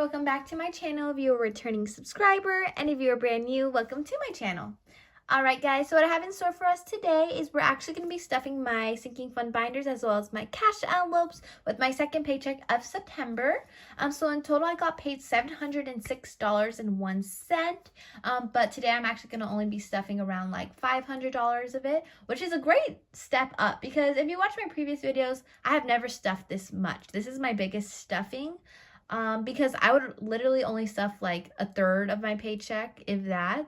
welcome back to my channel. If you're a returning subscriber and if you're brand new, welcome to my channel. Alright guys, so what I have in store for us today is we're actually going to be stuffing my sinking fund binders as well as my cash envelopes with my second paycheck of September. So in total I got paid $706.01, but today I'm actually going to only be stuffing around like $500 of it, which is a great step up because if you watch my previous videos, I have never stuffed this much. This is my biggest stuffing. Because I would literally only stuff like a third of my paycheck, if that.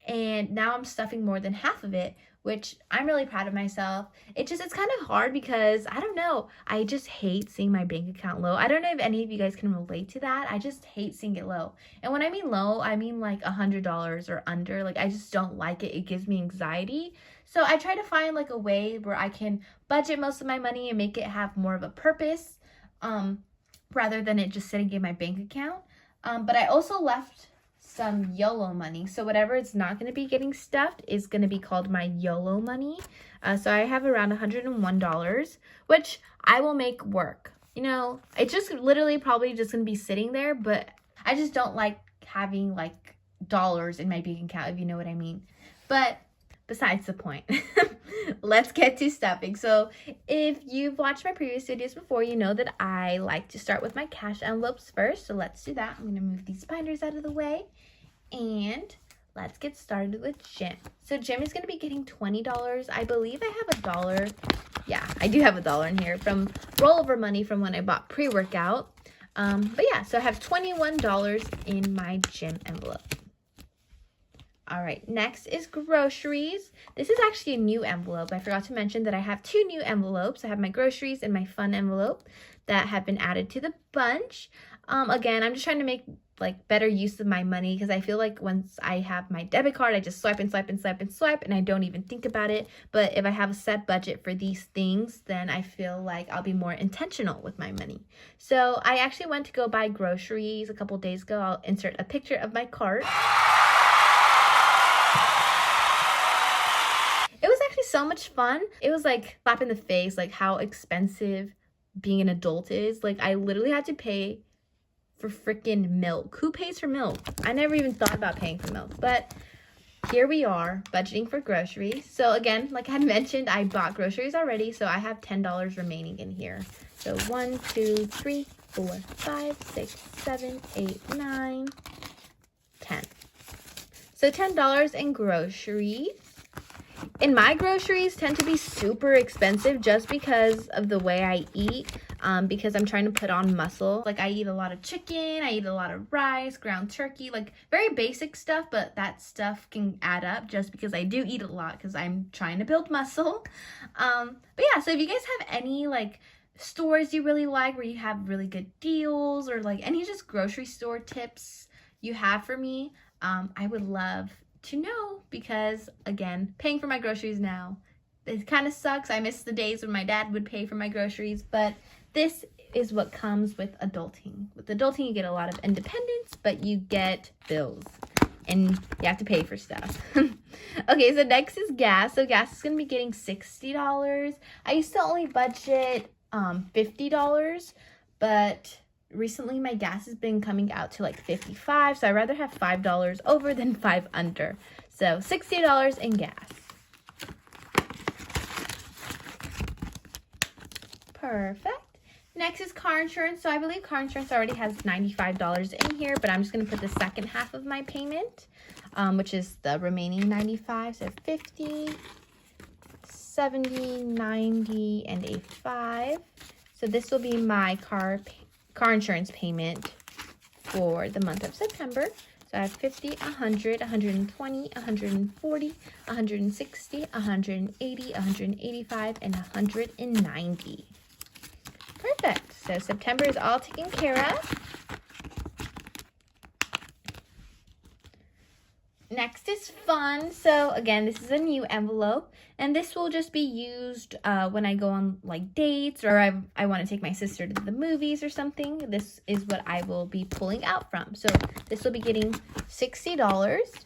And now I'm stuffing more than half of it, which I'm really proud of myself. It's kind of hard because, I don't know, I just hate seeing my bank account low. I don't know if any of you guys can relate to that. I just hate seeing it low. And when I mean low, I mean like $100 or under. Like, I just don't like it. It gives me anxiety. So I try to find like a way where I can budget most of my money and make it have more of a purpose, rather than it just sitting in my bank account. But I also left some YOLO money. So whatever it's not going to be getting stuffed is going to be called my YOLO money. So I have around $101, which I will make work. You know, it's just literally probably just going to be sitting there, but I just don't like having like dollars in my bank account, if you know what I mean. But besides the point, let's get to stuffing. So if you've watched my previous videos before, you know that I like to start with my cash envelopes first. So let's do that. I'm going to move these binders out of the way and let's get started with Jim. So Jim is going to be getting $20. I believe I have $1. Yeah, I do have $1 in here from rollover money from when I bought pre-workout. But yeah, so I have $21 in my Jim envelope. All right, next is groceries. This is actually a new envelope. I forgot to mention that I have two new envelopes. I have my groceries and my fun envelope that have been added to the bunch. Again, I'm just trying to make like better use of my money because I feel like once I have my debit card, I just swipe and swipe and swipe and swipe and I don't even think about it. But if I have a set budget for these things, then I feel like I'll be more intentional with my money. So I actually went to go buy groceries a couple days ago. I'll insert a picture of my cart. So much fun. It was like slap in the face, like how expensive being an adult is. Like I literally had to pay for freaking milk. Who pays for milk? I never even thought about paying for milk, but here we are budgeting for groceries. So again, like I had mentioned, I bought groceries already, so I have $10 remaining in here. So 1, 2, 3, 4, 5, 6, 7, 8, 9, 10. So $10 in groceries. And my groceries tend to be super expensive just because of the way I eat, because I'm trying to put on muscle. Like I eat a lot of chicken, I eat a lot of rice, ground turkey, like very basic stuff, but that stuff can add up just because I do eat a lot because I'm trying to build muscle. But yeah, so if you guys have any like stores you really like where you have really good deals or like any just grocery store tips you have for me, I would love to know because again, paying for my groceries now, it kind of sucks. I miss the days when my dad would pay for my groceries, but this is what comes with adulting. With adulting, you get a lot of independence, but you get bills and you have to pay for stuff. Okay, so next is gas. So gas is going to be getting $60. I used to only budget $50, but recently my gas has been coming out to like $55, so I'd rather have $5 over than 5 under. So $60 in gas. Perfect. Next is car insurance. So I believe car insurance already has $95 in here, but I'm just going to put the second half of my payment, which is the remaining $95. So 50, 70, 90, and a 5. So this will be my car insurance payment for the month of September. So I have 50, 100, 120, 140, 160, 180, 185, and 190. Perfect. So September is all taken care of. Next is fun. So again, this is a new envelope and this will just be used when I go on like dates or I want to take my sister to the movies or something. This is what I will be pulling out from. So this will be getting $60.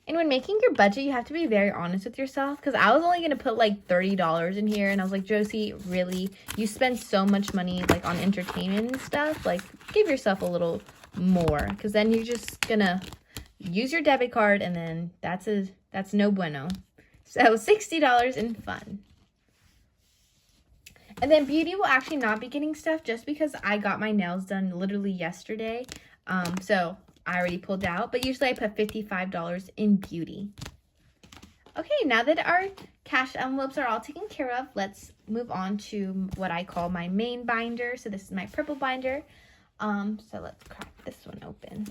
And when making your budget, you have to be very honest with yourself, because I was only going to put like $30 in here, and I was like, Josie, really? You spend so much money like on entertainment and stuff. Like, give yourself a little more, because then you're just going to use your debit card, and then that's no bueno. So $60 in fun. And then beauty will actually not be getting stuff just because I got my nails done literally yesterday. So I already pulled out, but usually I put $55 in beauty. Okay, now that our cash envelopes are all taken care of, let's move on to what I call my main binder. So this is my purple binder. So let's crack this one open.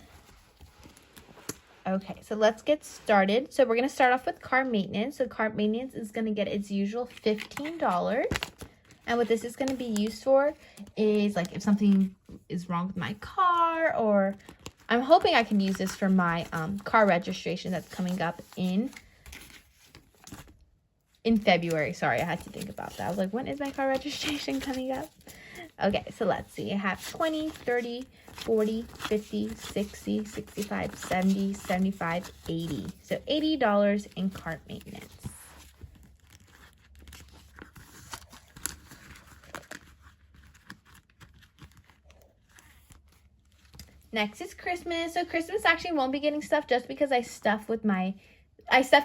Okay, so let's get started. So we're going to start off with car maintenance. So car maintenance is going to get its usual $15. And what this is going to be used for is like if something is wrong with my car, or I'm hoping I can use this for my car registration that's coming up in February. Sorry, I had to think about that. I was like, when is my car registration coming up? Okay, so let's see. I have 20, 30, 40, 50, 60, 65, 70, 75, 80. So $80 in car maintenance. Next is Christmas. So Christmas actually won't be getting stuff just because I stuff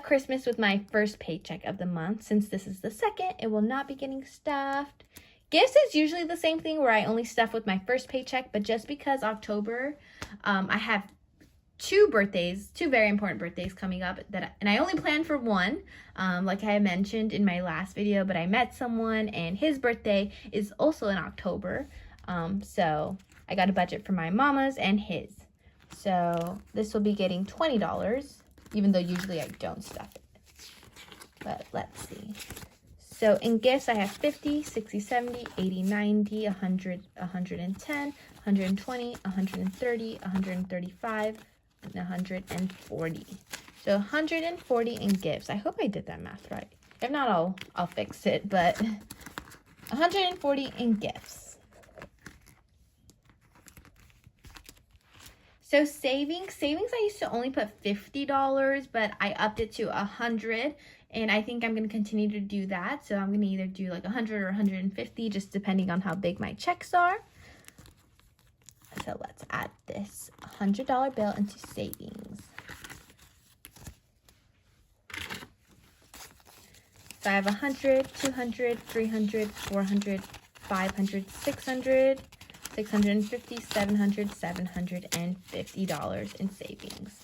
Christmas with my first paycheck of the month. Since this is the second, it will not be getting stuffed. Gifts is usually the same thing where I only stuff with my first paycheck, but just because October, I have two very important birthdays coming up, and I only planned for one, like I mentioned in my last video, but I met someone and his birthday is also in October. So I got a budget for my mama's and his. So this will be getting $20, even though usually I don't stuff it. But let's see. So in gifts, I have 50, 60, 70, 80, 90, 100, 110, 120, 130, 135, and 140. So 140 in gifts. I hope I did that math right. If not, I'll fix it, but 140 in gifts. So savings I used to only put $50, but I upped it to $100. And I think I'm going to continue to do that. So I'm going to either do like 100 or 150, just depending on how big my checks are. So let's add this $100 bill into savings. So I have 100, 200, 300, 400, 500, 600, 650, 700, $750 in savings.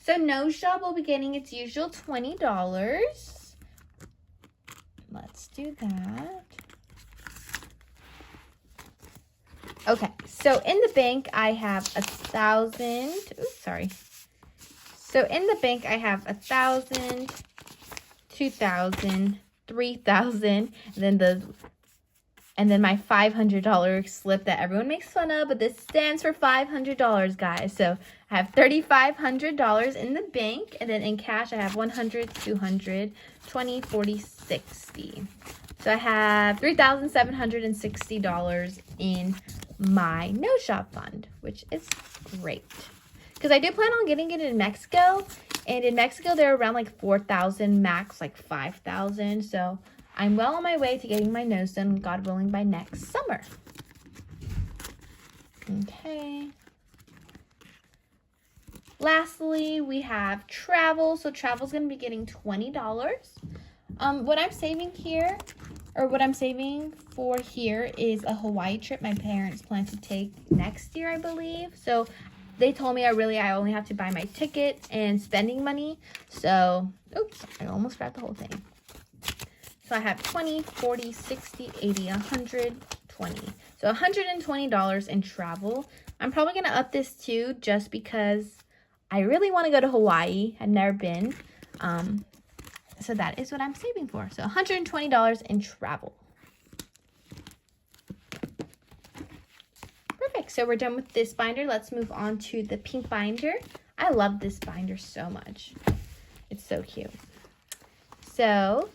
So nose job will be getting its usual $20. Let's do that. Okay, so in the bank I have 1,000. Oops, sorry. So in the bank I have 1,000, 2,000, 3,000, and then my $500 slip that everyone makes fun of, but this stands for $500, guys. So I have $3,500 in the bank, and then in cash I have 100, 200, 20, 40, 60. So I have $3,760 in my nose job fund, which is great. Because I do plan on getting it in Mexico, and in Mexico they're around like 4,000 max, like 5,000. So I'm well on my way to getting my nose done, God willing, by next summer. Okay. Lastly, we have travel. So travel's going to be getting $20. What I'm saving here, or what I'm saving for here, is a Hawaii trip my parents plan to take next year, I believe. So they told me I only have to buy my ticket and spending money. So, oops, I almost grabbed the whole thing. So I have 20, 40, 60, 80, 100, 20. So $120 in travel. I'm probably going to up this too, just because I really want to go to Hawaii. I've never been. So that is what I'm saving for. So $120 in travel. Perfect. So we're done with this binder. Let's move on to the pink binder. I love this binder so much. It's so cute. So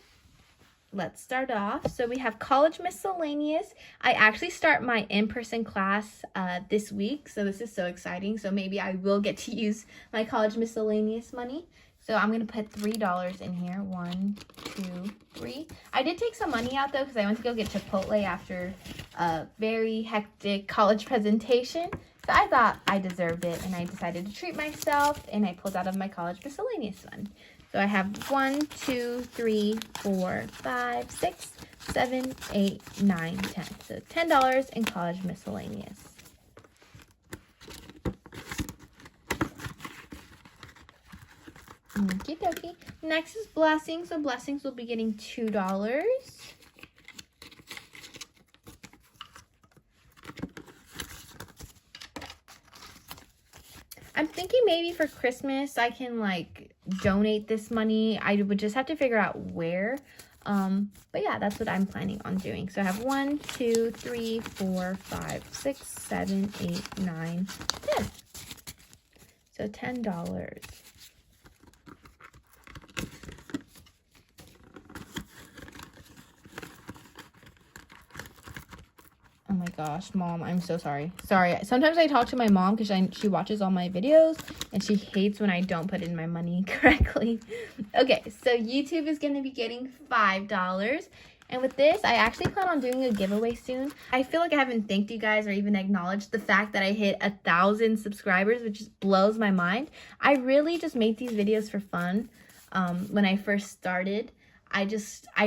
let's start off. So we have college miscellaneous. I actually start my in-person class this week, so this is so exciting. So maybe I will get to use my college miscellaneous money. So I'm gonna put $3 in here. 1, 2, 3. I did take some money out though because I went to go get Chipotle after a very hectic college presentation. So I thought I deserved it, and I decided to treat myself, and I pulled out of my college miscellaneous fund. So I have 1, 2, 3, 4, 5, 6, 7, 8, 9, 10. So $10 in college miscellaneous. Okie dokie. Next is blessings. So blessings will be getting $2. I'm thinking maybe for Christmas I can like donate this money. I would just have to figure out where. But yeah, that's what I'm planning on doing. So I have 1, 2, 3, 4, 5, 6, 7, 8, 9, 10. So $10. Oh my gosh, Mom, I'm so sorry. Sorry, sometimes I talk to my mom because she watches all my videos and she hates when I don't put in my money correctly. Okay, so YouTube is going to be getting $5. And with this, I actually plan on doing a giveaway soon. I feel like I haven't thanked you guys or even acknowledged the fact that I hit 1,000 subscribers, which just blows my mind. I really just made these videos for fun when I first started. I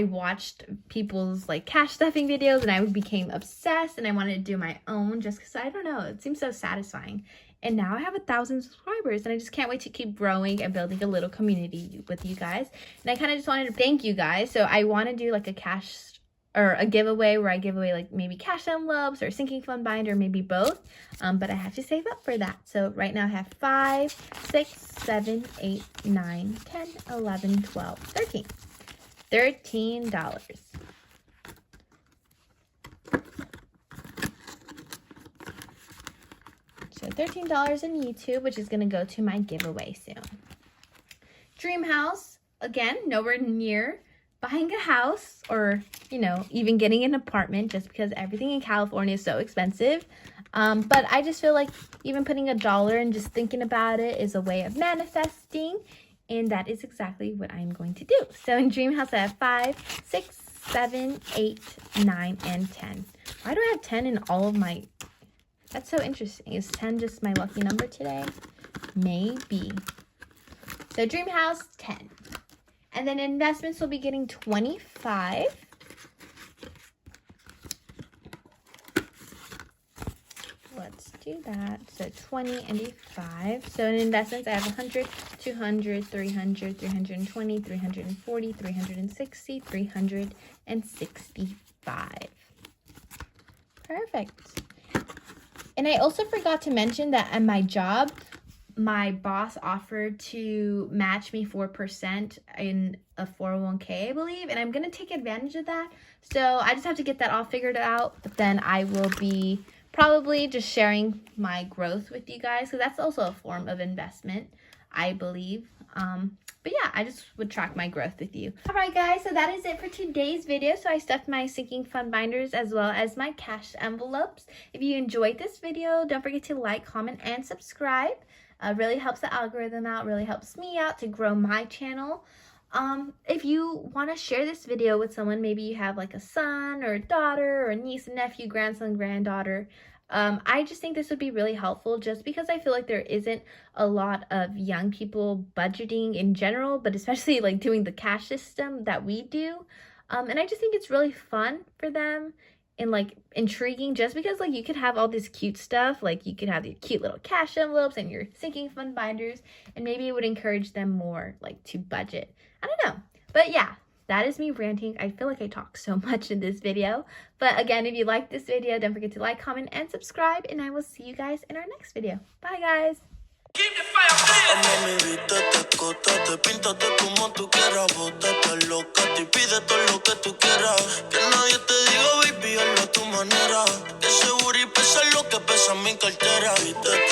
watched people's like cash stuffing videos and I became obsessed, and I wanted to do my own just because I don't know, it seems so satisfying. And now I have 1,000 subscribers, and I just can't wait to keep growing and building a little community with you guys. And I kind of just wanted to thank you guys. So I want to do like a cash or a giveaway where I give away like maybe cash envelopes or sinking fund binder, maybe both. But I have to save up for that. So right now I have 5, 6, 7, 8, 9, 10, 11, 12, 13. $13. So $13 in YouTube, which is going to go to my giveaway soon. Dream house, again, nowhere near buying a house or, you know, even getting an apartment just because everything in California is so expensive. But I just feel like even putting $1 and just thinking about it is a way of manifesting. And that is exactly what I'm going to do. So in Dream House, I have 5, 6, 7, 8, 9, and 10. Why do I have 10 in all of my... That's so interesting. Is 10 just my lucky number today? Maybe. So Dream House, 10. And then investments will be getting 25. Let's do that. So 20 and a 5. So in investments, I have 100, 200, 300, 320, 340, 360, 365. Perfect. And I also forgot to mention that at my job, my boss offered to match me 4% in a 401k, I believe, and I'm going to take advantage of that. So I just have to get that all figured out, but then I will be probably just sharing my growth with you guys, because that's also a form of investment, I believe. But yeah, I just would track my growth with you. All right, guys, so that is it for today's video. So I stuffed my sinking fund binders as well as my cash envelopes. If you enjoyed this video, don't forget to like, comment, and subscribe. Really helps the algorithm out, really helps me out to grow my channel. If you want to share this video with someone, maybe you have like a son or a daughter or a niece and nephew, grandson, granddaughter, I just think this would be really helpful just because I feel like there isn't a lot of young people budgeting in general, but especially like doing the cash system that we do. And I just think it's really fun for them and like intriguing just because like you could have all this cute stuff, like you could have your cute little cash envelopes and your sinking fund binders, and maybe it would encourage them more like to budget. I don't know, but yeah, that is me ranting. I feel like I talk so much in this video, but again, if you like this video, don't forget to like, comment, and subscribe, and I will see you guys in our next video. Bye, guys. Te píntate como tú quieras, bótate loca, te pide todo lo que tú quieras. Que nadie te diga, baby, hazlo a tu manera. Que ese booty pesa lo que pesa mi cartera.